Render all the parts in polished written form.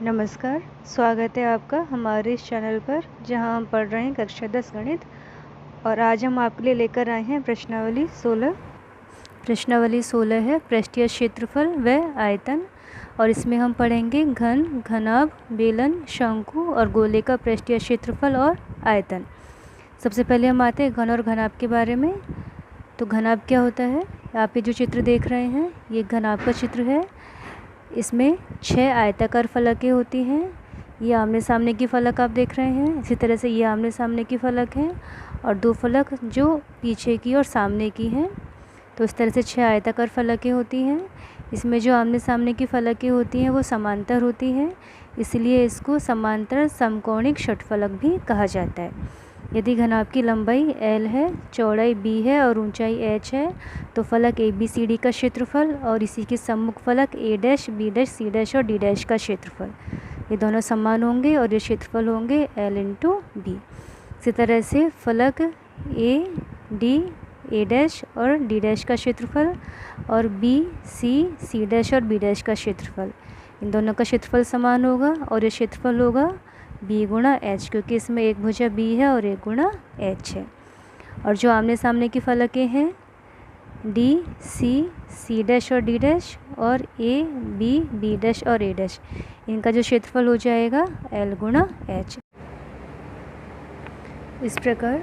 नमस्कार, स्वागत है आपका हमारे इस चैनल पर जहां हम पढ़ रहे हैं कक्षा 10 गणित। और आज हम आपके लिए लेकर आए हैं प्रश्नावली 16। प्रश्नावली 16 है पृष्ठीय क्षेत्रफल व आयतन। और इसमें हम पढ़ेंगे घन, घनाभ, बेलन, शंकु और गोले का पृष्ठीय क्षेत्रफल और आयतन। सबसे पहले हम आते हैं घन और घनाभ के बारे में। तो घनाभ क्या होता है? आप ये जो चित्र देख रहे हैं ये घनाभ का चित्र है। इसमें 6 आयताकार फलकें होती हैं। ये आमने सामने की फलक आप देख रहे हैं। इसी तरह से ये आमने सामने की फलक है और 2 फलक जो पीछे की और सामने की हैं। तो इस तरह से 6 आयताकार फलकें होती हैं। इसमें जो आमने सामने की फलकें होती हैं वो समांतर होती हैं, इसलिए इसको समांतर समकोणिक षटफलक भी कहा जाता है। यदि घनाभ की लंबाई L है, चौड़ाई B है और ऊंचाई H है तो फलक ABCD का क्षेत्रफल और इसी के सम्मुख फलक A dash, B dash, C dash और D डैश का क्षेत्रफल ये दोनों समान होंगे और ये क्षेत्रफल होंगे L इंटू B। इसी तरह से फलक A, D, A डैश और D डैश का क्षेत्रफल और B, C, C डैश और B डैश का क्षेत्रफल, इन दोनों का क्षेत्रफल समान होगा और ये क्षेत्रफल होगा B गुणा H, क्योंकि इसमें एक भुजा B है और एक गुणा H है। और जो आमने सामने की फलकें हैं D, C, C डैश और D डैश और A, B, B डैश और A डैश, इनका जो क्षेत्रफल हो जाएगा L गुणा H। इस प्रकार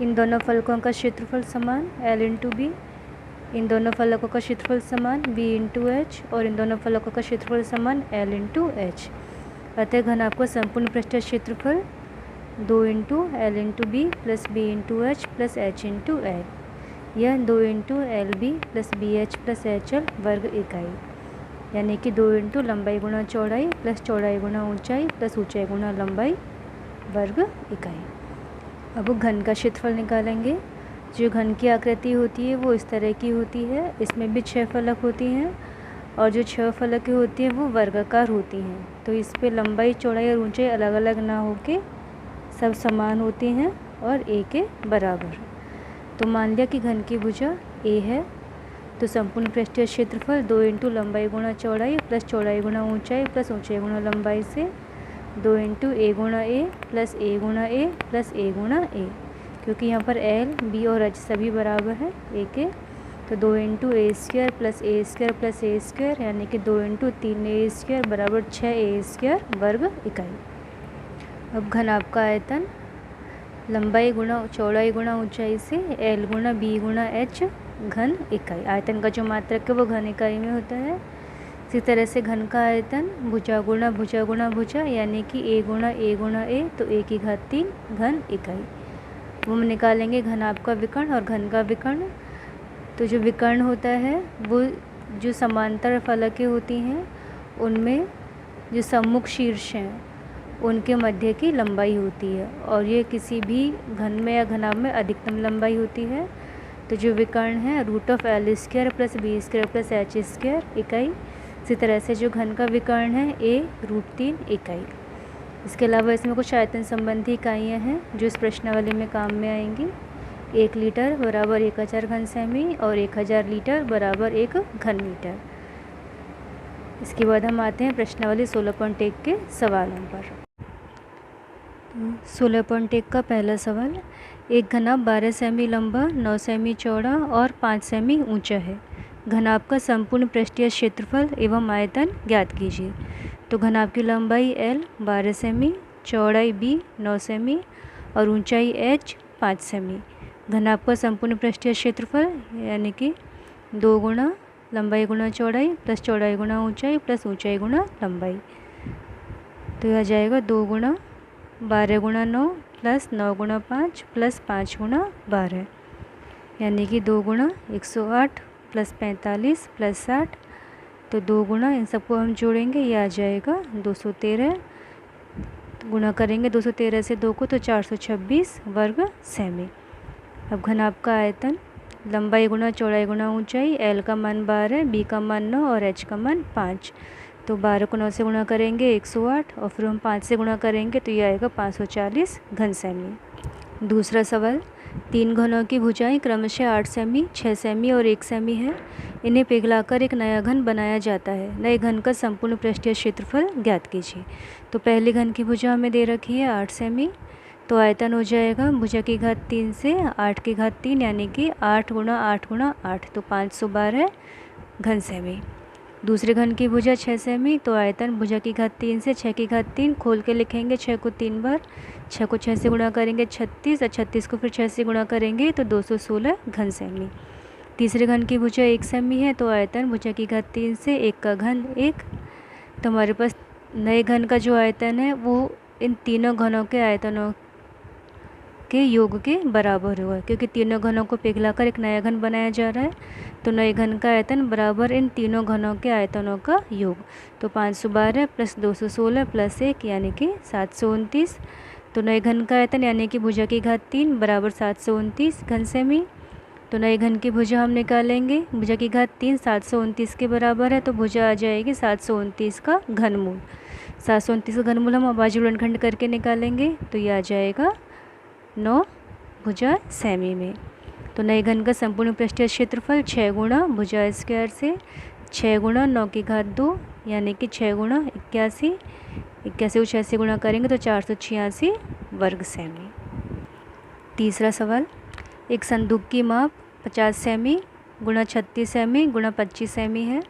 इन दोनों फलकों का क्षेत्रफल समान L इंटू B, इन दोनों फलकों का क्षेत्रफल समान B इंटू H और इन दोनों फलकों का क्षेत्रफल समान L इंटू H। अतः घनाभ का संपूर्ण पृष्ठीय क्षेत्रफल 2 into L into B plus B into H plus H into L, यह 2 into LB plus BH plus HL वर्ग इकाई, यानी कि 2 इंटू लंबाई गुणा चौड़ाई प्लस चौड़ाई गुणा ऊंचाई प्लस ऊंचाई गुणा लंबाई वर्ग इकाई। अब घन का क्षेत्रफल निकालेंगे। जो घन की आकृति होती है वो इस तरह की होती है। इसमें भी 6 फलक होती हैं और जो 6 फलकें होती हैं वो वर्गाकार होती हैं। तो इस पे लंबाई, चौड़ाई और ऊंचाई अलग अलग ना होके सब समान होती हैं और A के बराबर। तो मान लिया कि घन की भुजा A है, तो संपूर्ण पृष्ठीय क्षेत्रफल 2 इंटू लंबाई गुणा चौड़ाई प्लस चौड़ाई गुणा ऊंचाई प्लस ऊंचाई गुणा लंबाई से 2 इंटू A गुणा A प्लस A गुणा A प्लस A गुणा A, क्योंकि यहाँ पर L, B और H सभी बराबर है A के। तो 2 into A square plus A square plus A square, यानी कि 2 इंटू 3A स्क्वायर बराबर 6A स्क्वायर वर्ग इकाई। अब घनाभ का आयतन लंबाई गुणा चौड़ाई गुणा ऊंचाई से L गुणा B गुणा H घन इकाई। आयतन का जो मात्रक है वो घन इकाई में होता है। इसी तरह से घन का आयतन भुजा गुणा भुजा गुणा भुजा, यानी कि A गुणा A गुणा A, तो A की घात 3 घन इकाई। वो हम निकालेंगे घनाभ का विकर्ण और घन का विकर्ण। तो जो विकर्ण होता है वो जो समांतर फलकें होती हैं उनमें जो सम्मुख शीर्ष हैं उनके मध्य की लंबाई होती है, और ये किसी भी घन में या घनाभ में अधिकतम लंबाई होती है। तो जो विकर्ण है root of L square plus B square plus H square इकाई। इसी तरह से जो घन का विकर्ण है A √3 इकाई। इसके अलावा इसमें कुछ आयतन संबंधी इकाइयाँ हैं जो इस प्रश्नावली में काम में आएंगी। 1 लीटर बराबर 1000 घन सेमी और 1000 लीटर बराबर 1 घन मीटर। इसके बाद हम आते हैं प्रश्नावली 16.1 के सवालों पर। 16.1 का पहला सवाल, एक घनाभ 12 सेमी लंबा, 9 सेमी चौड़ा और 5 सेमी ऊंचा है। घनाभ का संपूर्ण पृष्ठीय क्षेत्रफल एवं आयतन ज्ञात कीजिए। तो घनाभ की लंबाई L 12 सेमी, चौड़ाई B 9 सेमी और ऊंचाई H 5 सेमी। घनाभ का संपूर्ण पृष्ठीय क्षेत्रफल यानी कि 2 गुणा लंबाई गुणा चौड़ाई प्लस चौड़ाई गुणा ऊंचाई प्लस ऊंचाई गुणा लंबाई, तो यह आ जाएगा 2 गुणा 12 गुणा 9 प्लस 9 गुणा 5 प्लस 5 गुणा 12, यानी कि 2 गुणा 108 प्लस 45 प्लस 60, तो 2 गुणा इन सबको हम जोड़ेंगे ये आ जाएगा 213, गुणा करेंगे 213 से 2 को तो 426 वर्ग सेमी। अब घनाभ का आयतन लंबाई गुणा चौड़ाई गुणा ऊंचाई, L का मान 12, B का मान 9 और H का मान 5, तो 12 को 9 से गुणा करेंगे 108 और फिर हम 5 से गुणा करेंगे तो ये आएगा 540 घन सेमी। दूसरा सवाल, तीन घनों की भुजाएं क्रमशः 8 सेमी, 6 सेमी और 1 सेमी है। इन्हें पिघलाकर एक नया घन बनाया जाता है। नए घन का संपूर्ण पृष्ठीय क्षेत्रफल ज्ञात कीजिए। तो पहले घन की भुजा हमें दे रखी है 8 सेमी, तो आयतन हो जाएगा भुजा की घात 3 से 8 की घात 3 यानी कि 8 गुणा 8 गुणा 8, तो 512 घन सेमी। दूसरे घन की भुजा 6 सेमी, तो आयतन भुजा की घात 3 से 6 की घात 3, खोल के लिखेंगे 6 को 3 बार, 6 को 6 से गुणा करेंगे 36 और 36 को फिर 6 से गुणा करेंगे तो 216 घन सेमी। तीसरे घन की भुजा 1 सेमी है, तो आयतन भुजा की घात 3 से 1 का घन 1, तो हमारे पास नए घन का जो आयतन है वो इन तीनों घनों के आयतनों के योग के बराबर हुआ, क्योंकि तीनों घनों को पिघलाकर एक नया घन बनाया जा रहा है। तो नए घन का आयतन बराबर इन तीनों घनों के आयतनों का योग। तो 512 प्लस 216 प्लस 1 यानी कि 729। तो नए घन का आयतन यानी कि भुजा की घात 3 बराबर 729 घन सेमी। तो नए घन की भुजा हम निकालेंगे, भुजा की घात 3 729 के बराबर है, तो भुजा आ जाएगी 729 का घनमूल। 729 का घनमूल हम अभाज्य गुणनखंड करके निकालेंगे, तो ये आ जाएगा 9 भुजा सेमी में। तो नए घन का संपूर्ण पृष्ठीय क्षेत्रफल 6 गुणा भुजा स्क्वायर से 6 गुणा 9 की घात 2 यानी कि 6 गुणा 81, 81 को 6 से गुणा करेंगे तो 486 वर्ग सेमी। तीसरा सवाल, एक संदूक की माप 50 सेमी गुणा 36 सेमी गुणा 25 सेमी है।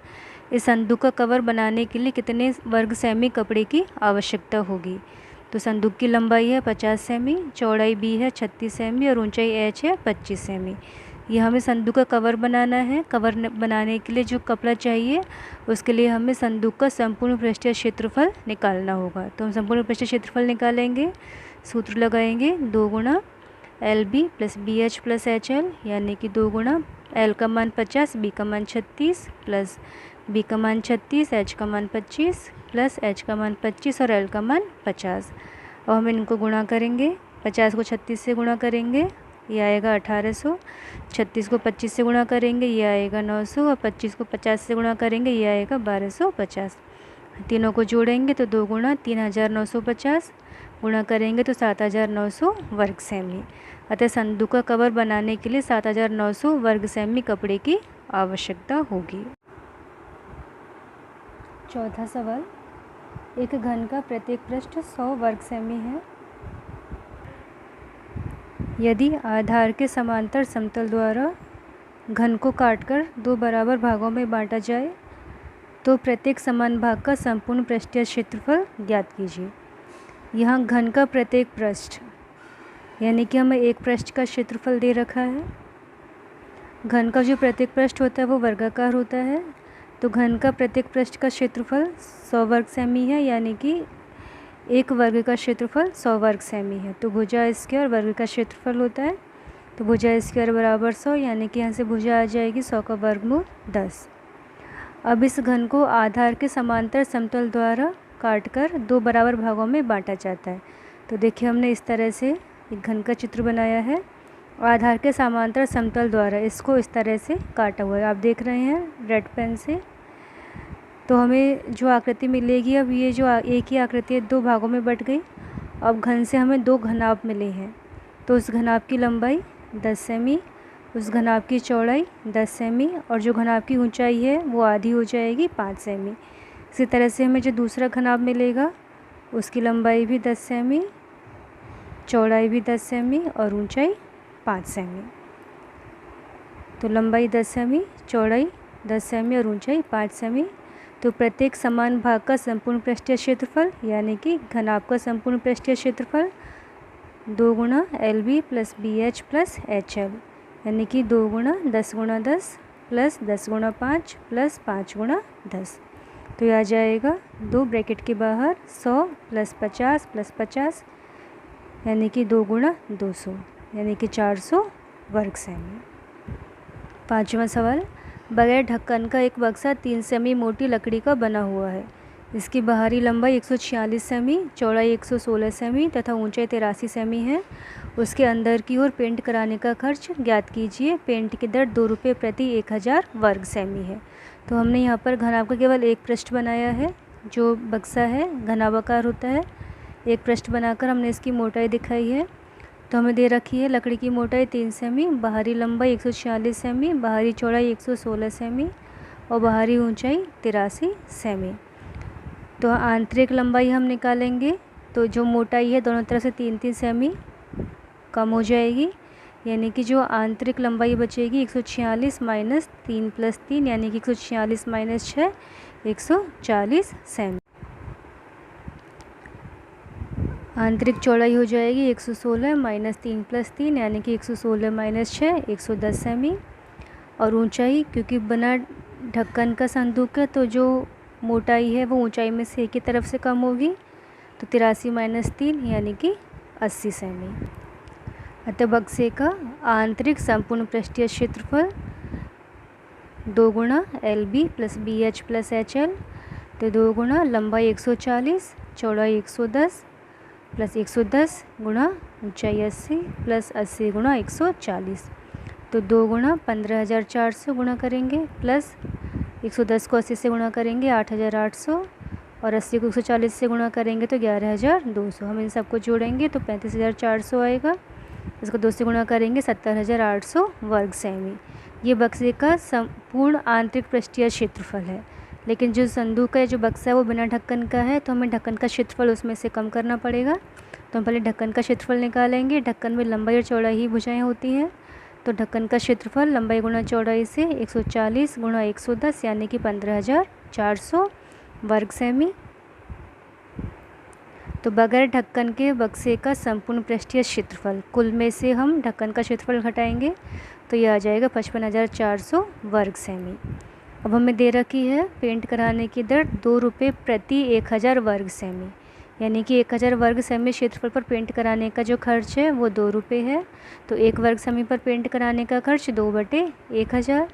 इस संदूक का कवर बनाने के लिए कितने वर्ग सेमी कपड़े की आवश्यकता होगी। तो संदूक की लंबाई है 50 सेमी, चौड़ाई b है 36 सेमी और ऊंचाई h है 25 सेमी। ये हमें संदूक का कवर बनाना है। कवर बनाने के लिए जो कपड़ा चाहिए उसके लिए हमें संदूक का संपूर्ण पृष्ठीय क्षेत्रफल निकालना होगा। तो हम संपूर्ण पृष्ठीय क्षेत्रफल निकालेंगे, सूत्र लगाएंगे 2 गुणा LB plus BH plus HL यानी कि 2 गुणा L का मान 50, B का मान 36 प्लस B का मान 36, H का मान 25 प्लस H का मान 25 और L का मान 50। और हम इनको गुणा करेंगे, 50 को 36 से गुणा करेंगे ये आएगा 1800, 36 को 25 से गुणा करेंगे ये आएगा 900 और 25 को 50 से गुणा करेंगे ये आएगा 1250। तीनों को जोड़ेंगे तो 2 गुणा 3950 गुणा करेंगे तो 7900 वर्ग सेमी। अतः संदूक का कवर बनाने के लिए 7900 वर्ग सेमी कपड़े की आवश्यकता होगी। चौथा सवाल, एक घन का प्रत्येक पृष्ठ 100 वर्ग सेमी है। यदि आधार के समांतर समतल द्वारा घन को काटकर 2 बराबर भागों में बांटा जाए तो प्रत्येक समान भाग का संपूर्ण पृष्ठीय क्षेत्रफल ज्ञात कीजिए। यहाँ घन का प्रत्येक पृष्ठ यानी कि हमें एक पृष्ठ का क्षेत्रफल दे रखा है। घन का जो प्रत्येक पृष्ठ होता है वो वर्गाकार होता है, तो घन का प्रत्येक पृष्ठ का क्षेत्रफल 100 वर्ग सेमी है, यानी कि एक वर्ग का क्षेत्रफल 100 वर्ग सेमी है। तो भुजा स्क्वायर वर्ग का क्षेत्रफल होता है, तो भुजा स्क्वायर बराबर 100 यानी कि यहाँ से भुजा आ जाएगी 100 का वर्गमूल 10। अब इस घन को आधार के समांतर समतल द्वारा काटकर 2 बराबर भागों में बांटा जाता है। तो देखिए हमने इस तरह से एक घन का चित्र बनाया है, आधार के समांतर समतल द्वारा इसको इस तरह से काटा हुआ है, आप देख रहे हैं रेड पेन से। तो हमें जो आकृति मिलेगी, अब ये जो एक ही आकृति है 2 भागों में बट गई। अब घन से हमें 2 घनाभ मिले हैं, तो उस घनाभ की लंबाई 10 सेमी, उस घनाभ की चौड़ाई 10 सेमी और जो घनाभ की ऊंचाई है वो आधी हो जाएगी 5 सेमी। इसी तरह से हमें जो दूसरा घनाभ मिलेगा उसकी लंबाई भी 10 सेमी, चौड़ाई भी 10 सेमी और ऊंचाई 5 सेमी। तो लंबाई 10 सेमी, चौड़ाई 10 सेमी और ऊंचाई 5 सेमी। तो प्रत्येक समान भाग का संपूर्ण पृष्ठीय क्षेत्रफल यानी कि घनाभ का संपूर्ण पृष्ठीय क्षेत्रफल 2 गुणा LB plus BH plus HL यानी कि 2 गुणा 10 गुणा 10 प्लस 10 गुणा 5 प्लस 5 गुणा 10। तो यह आ जाएगा 2 ब्रैकेट के बाहर 100 प्लस 50 प्लस 50 यानी कि 2 गुणा 200 यानी कि 400 वर्ग सेमी। पाँचवा सवाल, बगैर ढक्कन का एक बक्सा 3 सेमी मोटी लकड़ी का बना हुआ है। इसकी बाहरी लंबाई 146 सेमी, चौड़ाई 116 सेमी तथा ऊंचाई 83 सेमी है। उसके अंदर की ओर पेंट कराने का खर्च ज्ञात कीजिए। पेंट की दर 2 रुपये प्रति 1000 वर्ग सेमी है। तो हमने यहाँ पर घनाभ का केवल एक पृष्ठ बनाया है, जो बक्सा है घनाभाकार होता है। एक पृष्ठ बनाकर हमने इसकी मोटाई दिखाई है। तो हमें दे रखी है लकड़ी की मोटाई 3 सेमी, बाहरी लंबाई 146 सेमी, बाहरी चौड़ाई 116 सेमी और बाहरी ऊंचाई 83 सेमी। तो आंतरिक लंबाई हम निकालेंगे, तो जो मोटाई है दोनों तरफ से 3-3 सेमी कम हो जाएगी, यानी कि जो आंतरिक लंबाई बचेगी 146 माइनस 3 प्लस 3 यानी कि 146 माइनस 6 140 सेमी। आंतरिक चौड़ाई हो जाएगी 116 माइनस 3 प्लस 3 यानी कि 116 माइनस 6 110 सेमी। और ऊंचाई, क्योंकि बिना ढक्कन का संदूक है तो जो मोटाई है वो ऊंचाई में से एक ही तरफ से कम होगी, तो 83 माइनस 3 यानी कि 80 सेमी। अतः बक्से का आंतरिक संपूर्ण पृष्ठीय क्षेत्रफल 2 गुणा LB plus BH plus HL, तो 2 गुणा लंबाई 140 चौड़ाई 110 प्लस 110 गुणा ऊंचाई 80 प्लस 80 गुणा 140, तो 2 गुणा 15,400 गुणा करेंगे प्लस 110 को 80 से गुणा करेंगे 8,800 और 80 को 140 से गुणा करेंगे तो 11,200। हम इन सबको जोड़ेंगे तो 35,400 आएगा। इसको 2 से गुणा करेंगे 70,800 वर्ग सेमी। ये बक्से का संपूर्ण आंतरिक पृष्ठीय क्षेत्रफल है। लेकिन जो संदूक है, जो बक्सा है वो बिना ढक्कन का है, तो हमें ढक्कन का क्षेत्रफल उसमें से कम करना पड़ेगा। तो हम पहले ढक्कन का क्षेत्रफल निकालेंगे। ढक्कन में लंबाई और चौड़ाई ही भुजाएं होती हैं, तो ढक्कन का क्षेत्रफल लंबाई गुणा चौड़ाई से 140 गुणा 110 यानी कि 15,400 वर्ग सेमी। तो बगैर ढक्कन के बक्से का संपूर्ण पृष्ठीय क्षेत्रफल, कुल में से हम ढक्कन का क्षेत्रफल घटाएंगे तो यह आ जाएगा 55,400 वर्ग सेमी। अब हमें दे रखी है पेंट कराने की दर 2 रुपये प्रति 1000 वर्ग सेमी, यानी कि 1000 वर्ग सेमी क्षेत्रफल पर पेंट कराने का जो खर्च है वो 2 रुपये है। तो 1 वर्ग सेमी पर पेंट कराने का खर्च 2/1000।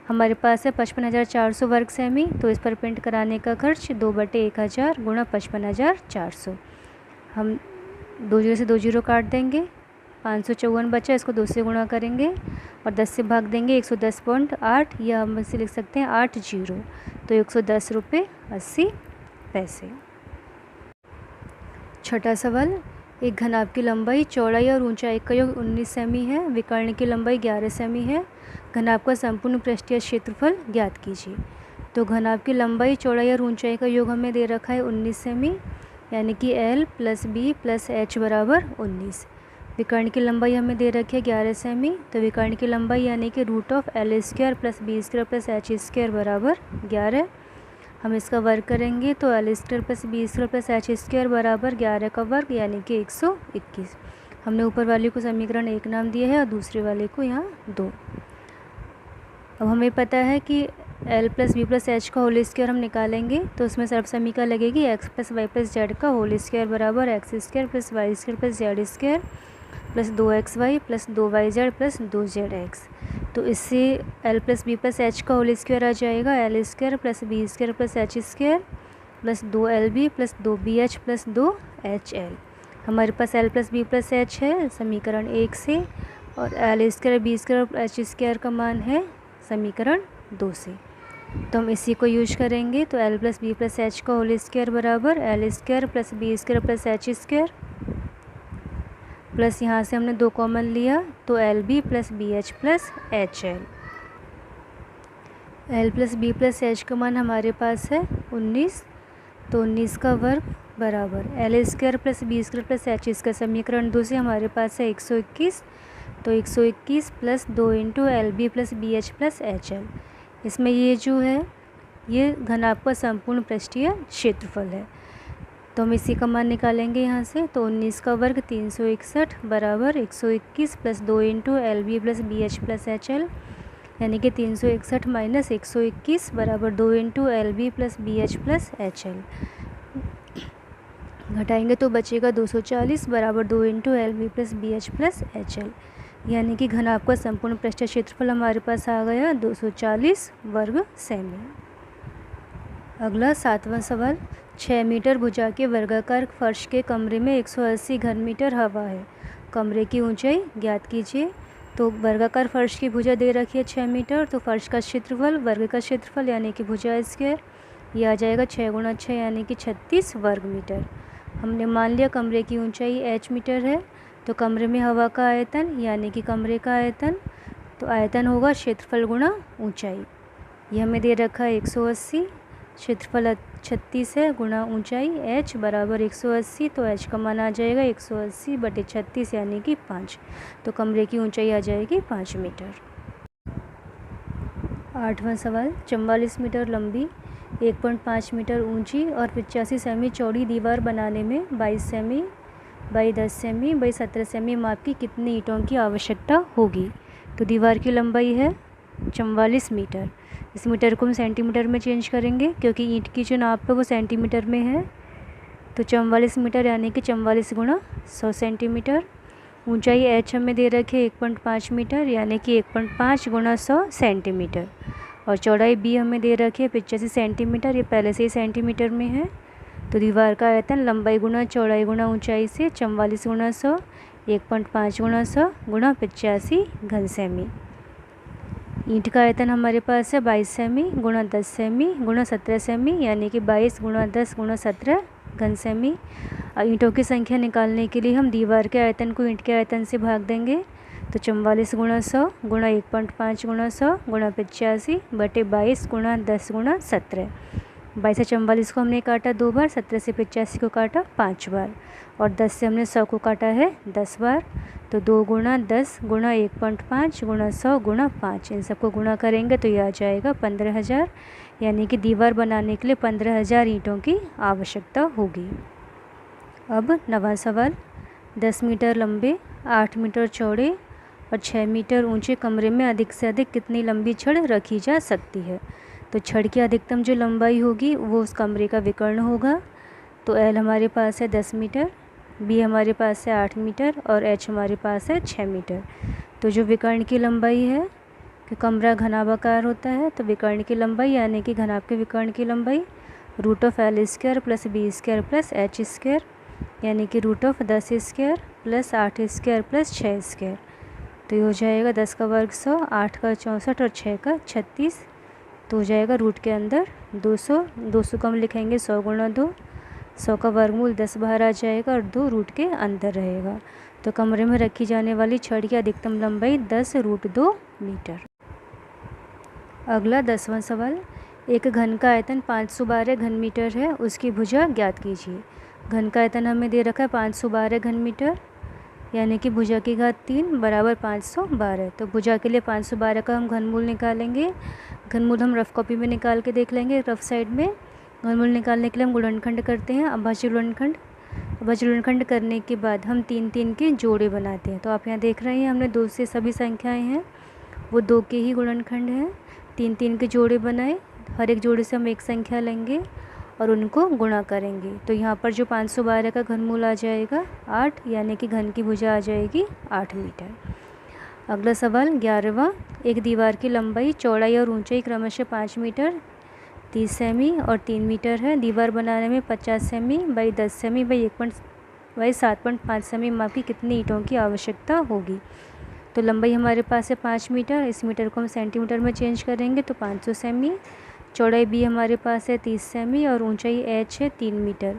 हमारे पास है 55,400 वर्ग सेमी, तो इस पर पेंट कराने का खर्च 2/1000 गुणा 55,400। हम 2 जीरो से 2 जीरो काट देंगे, 554 बचा, इसको 2 से गुणा करेंगे और 10 से भाग देंगे 110.8, या हम इसे लिख सकते हैं 8 जीरो, तो 110 रुपये 80 पैसे। छठा सवाल, एक घनाभ की लंबाई, चौड़ाई और ऊंचाई का योग 19 सेमी है, विकर्ण की लंबाई 11 सेमी है, घनाभ का संपूर्ण पृष्ठीय क्षेत्रफल ज्ञात कीजिए। तो घनाभ की लंबाई, चौड़ाई और ऊंचाई का योग हमें दे रखा है 19 सेमी, यानी कि L plus B plus H बराबर 19। विकर्ण की लंबाई हमें दे रखी है 11 सेमी, तो विकर्ण की लंबाई यानी कि root of L² plus B² plus H² बराबर 11। हम इसका वर्ग करेंगे तो L² plus B² plus H² बराबर 11 का वर्ग यानी कि 121। हमने ऊपर वाले को समीकरण 1 नाम दिया है और दूसरे वाले को यहाँ 2। अब हमें पता है कि L plus B plus H का होल स्क्वायर हम निकालेंगे, तो उसमें सर्व समीकरण लगेगी x plus y plus z का होल स्क्वायर बराबर x² plus y² plus z² plus 2xy plus 2yz plus 2zx। तो इससे L plus B plus H का होल स्क्वायर आ जाएगा L² plus B² plus H² plus 2LB plus 2BH plus 2HL। हमारे पास L plus B plus H है समीकरण 1 से, और L² B² H² का मान है समीकरण 2 से। तो हम इसी को यूज करेंगे, तो L plus B plus H का होल स्क्वायर बराबर L² plus B² plus H² plus यहाँ से हमने 2 कॉमन लिया तो LB plus BH plus HL। L plus B plus H का मान हमारे पास है 19, तो 19 का वर्ग बराबर L² plus B² plus H का समीकरण 2 से हमारे पास है 121, तो 121 plus 2 into LB plus BH plus HL। इसमें ये जो है ये घनाभ का संपूर्ण पृष्ठीय क्षेत्रफल है, तो हम इसी का मान निकालेंगे यहाँ से। तो 19 का वर्ग 361 बराबर 121 plus 2 into LB plus BH plus HL, यानी कि 361 माइनस 121 बराबर 2 into LB plus BH plus HL। घटाएंगे तो बचेगा 240 बराबर 2 into LB plus BH plus HL, यानी कि घनाभ का संपूर्ण पृष्ठीय क्षेत्रफल हमारे पास आ गया 240 वर्ग सेमी। अगला 7वां सवाल, 6 मीटर भुजा के वर्गाकार फर्श के कमरे में 180 घन मीटर हवा है, कमरे की ऊंचाई ज्ञात कीजिए। तो वर्गाकार फर्श की भुजा दे रखी है 6 मीटर, तो फर्श का क्षेत्रफल वर्ग का क्षेत्रफल यानी कि भुजा स्क्वायर, ये आ जाएगा 6 गुणा 6 यानी कि 36 वर्ग मीटर। हमने मान लिया कमरे की ऊंचाई h मीटर है, तो कमरे में हवा का आयतन यानी कि कमरे का आयतन, तो आयतन होगा क्षेत्रफल गुणा ऊंचाई। ये हमें दे रखा है 180, क्षेत्रफल 36 है गुणा ऊंचाई h बराबर 180, तो h का मान आ जाएगा 180/36 यानी कि 5। तो कमरे की ऊंचाई आ जाएगी 5 मीटर। 8वां सवाल, 44 मीटर लंबी 1.5 मीटर ऊंची और 85 सेमी चौड़ी दीवार बनाने में 22 semi by 10 semi by 17 semi माप की कितनी ईंटों की आवश्यकता होगी। तो दीवार की लंबाई है 44 मीटर, इस मीटर को हम सेंटीमीटर में चेंज करेंगे क्योंकि ईंट की जो नाप है वो सेंटीमीटर में है। तो 44 मीटर यानी कि 44 गुणा 100 सेंटीमीटर। ऊंचाई h हमें दे रखे 1.5 मीटर यानी कि 1.5 गुणा 100 सेंटीमीटर, और चौड़ाई b हमें दे रखी है 85 सेंटीमीटर, ये पहले से ही सेंटीमीटर में है। तो दीवार का आयतन लंबाई गुणा चौड़ाई गुणा ऊंचाई से 44 गुणा 100, 1.5 गुणा 100 गुणा 85 घन सेमी। ईंट का आयतन हमारे पास है 22 सेमी गुणा 10 सेमी गुणा 17 सेमी यानी कि 22 गुणा 10 गुणा 17 घन सेमी। ईंटों की संख्या निकालने के लिए हम दीवार के आयतन को ईंट के आयतन से भाग देंगे। तो 44 गुणा 100 गुणा 1.5 गुणा 100 गुणा 85 बटे 22 गुणा 10 गुणा 17। 22 से 44 को हमने काटा 2 बार, 17 से 85 को काटा 5 बार, और 10 से हमने 100 को काटा है 10 बार। तो 2 गुणा 10 गुणा 1.5 गुणा 100 गुणा 5, इन सबको गुणा करेंगे तो यह आ जाएगा 15,000, यानी कि दीवार बनाने के लिए 15,000 ईंटों की आवश्यकता होगी। अब 9वां सवाल, 10 मीटर लंबे 8 मीटर चौड़े और 6 मीटर ऊंचे कमरे में अधिक से अधिक कितनी लंबी छड़ रखी जा सकती है। तो छड़ की अधिकतम जो लंबाई होगी वो उस कमरे का विकर्ण होगा। तो L हमारे पास है 10 मीटर, B हमारे पास है 8 मीटर और H हमारे पास है 6 मीटर। तो जो विकर्ण की लंबाई है, कि कमरा घनाभाकार होता है, तो विकर्ण की लंबाई यानी कि घनाभ के विकर्ण की लंबाई √L² + B² + H² यानी कि √10² + 8² + 6²। तो ये हो जाएगा 10 का वर्ग 100, 8 का 64 और 6 का 36। तो हो जाएगा रूट के अंदर 200, 200 को हम लिखेंगे 100 गुणा 2, 100 का वर्गमूल 10 बाहर आ जाएगा और 2 रूट के अंदर रहेगा। तो कमरे में रखी जाने वाली छड़ की अधिकतम लंबाई 10√2 मीटर। अगला 10वां सवाल, एक घन का आयतन 512 घन मीटर है, उसकी भुजा ज्ञात कीजिए। घन का आयतन हमें दे रखा है 512 घन मीटर, यानी कि भुजा की घात 3 बराबर 512। तो भुजा के लिए 512 का हम घनमूल निकालेंगे। घनमूल हम रफ कॉपी में निकाल के देख लेंगे रफ साइड में। घनमूल निकालने के लिए हम गुणनखंड करते हैं, अभाज्य गुणनखंड। अभाज्य गुणनखंड करने के बाद हम 3 के जोड़े बनाते हैं। तो आप यहाँ देख रहे हैं हमने 2 से सभी संख्याएँ हैं वो 2 के ही गुणनखंड हैं। 3 के जोड़े बनाए, हर एक जोड़े से हम एक संख्या लेंगे और उनको गुणा करेंगे। तो यहाँ पर जो 512 का घनमूल आ जाएगा 8, यानी कि घन की भुजा आ जाएगी 8 मीटर। अगला सवाल 11वां, एक दीवार की लंबाई चौड़ाई और ऊंचाई क्रमशः 5 मीटर 30 सेमी और 3 मीटर है। दीवार बनाने में 50 semi by 10 semi by 7.5 semi माप की कितनी ईंटों की आवश्यकता होगी। तो लंबाई हमारे पास है 5 मीटर, इस मीटर को हम सेंटीमीटर में चेंज करेंगे तो 500 सेमी। चौड़ाई B हमारे पास है 30 सेमी और ऊंचाई H है 3 मीटर,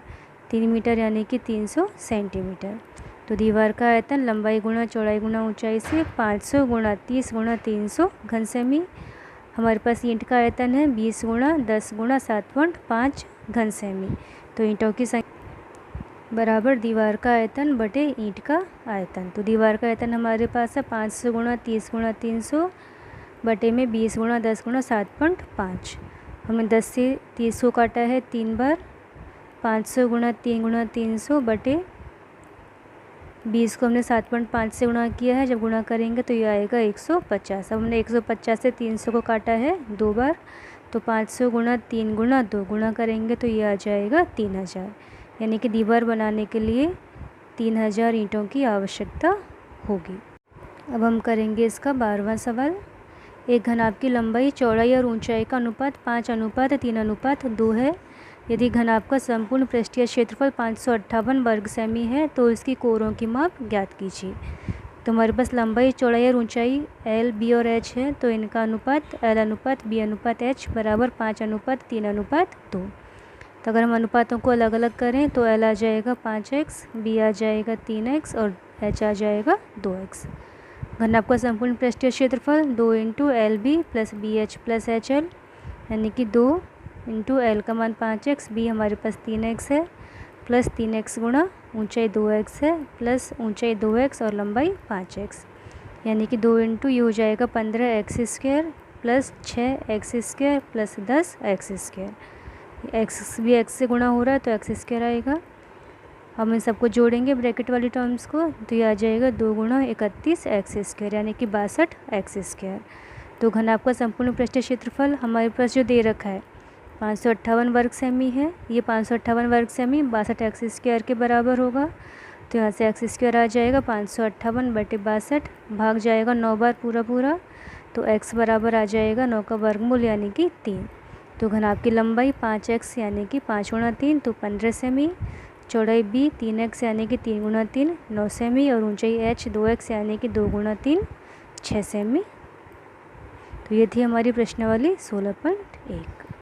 3 मीटर यानी कि 300 सेंटीमीटर। तो दीवार का आयतन लंबाई गुणा चौड़ाई गुणा ऊंचाई से 500 गुणा 30 गुणा 300 घन सेमी। हमारे पास ईंट का आयतन है 20 गुणा 10 गुणा 7.5 घन सेमी। तो ईंटों की संख्या बराबर दीवार का आयतन बटे ईंट का आयतन। तो दीवार का आयतन हमारे पास है 500 गुणा 30 गुणा 300 बटे में 20 गुणा 10 गुणा 7.5। हमने 10 से 30 को काटा है 3 बार, 500 गुणा 3 गुणा 300 बटे 20 को हमने 7.5 से गुणा किया है। जब गुणा करेंगे तो ये आएगा 150। अब हमने 150 से 300 को काटा है 2 बार, तो 500 गुणा 3 गुणा 2 गुणा करेंगे तो ये आ जाएगा 3000, यानी कि दीवार बनाने के लिए 3000 ईंटों की आवश्यकता होगी। अब हम करेंगे इसका 12वां सवाल। एक घनाभ की लंबाई चौड़ाई और ऊंचाई का अनुपात 5:3:2 है। यदि घनाभ का संपूर्ण पृष्ठीय क्षेत्रफल 558 वर्ग सेमी है तो इसकी कोरों की माप ज्ञात कीजिए। तो हमारे पास लंबाई चौड़ाई और ऊंचाई L, B और H है, तो इनका अनुपात L/B/H बराबर 5:3:2। तो अगर हम अनुपातों को अलग अलग करें तो L आ जाएगा 5x, B आ जाएगा 3x और h आ जाएगा 2x। घनाभ का संपूर्ण पृष्ठीय क्षेत्रफल 2 into L B plus B H plus H L, यानी कि 2 इंटू एल का मान 5x, बी हमारे पास 3x है, प्लस 3x गुणा ऊंचाई 2x है, प्लस ऊंचाई 2x और लंबाई 5x, यानी कि 2 इंटू ये हो जाएगा 15x² plus 6x² plus 10x²। X भी एक्स से गुणा हो रहा है तो x² आएगा। हम इन सबको जोड़ेंगे ब्रैकेट वाली टर्म्स को, तो ये आ जाएगा 2 गुणा 31x², यानी कि 62x²। तो घनाभ का संपूर्ण पृष्ठीय क्षेत्रफल हमारे पास जो दे रखा है 558 वर्ग सेमी है। ये 558 वर्ग सेमी 62x² के बराबर होगा। तो यहाँ से x² आ जाएगा 558/62, भाग जाएगा 9 बार पूरा, तो x बराबर आ जाएगा 9 का वर्गमूल यानी कि 3। तो घनाभ की लंबाई 5x यानी कि 5 गुणा 3 तो 15 सेमी, चौड़ाई b 3x यानी कि 3 गुणा 3 9 सेमी, और ऊंचाई h 2x यानी कि 2 गुणा 3 6 सेमी। तो ये थी हमारी प्रश्नावली 16.1।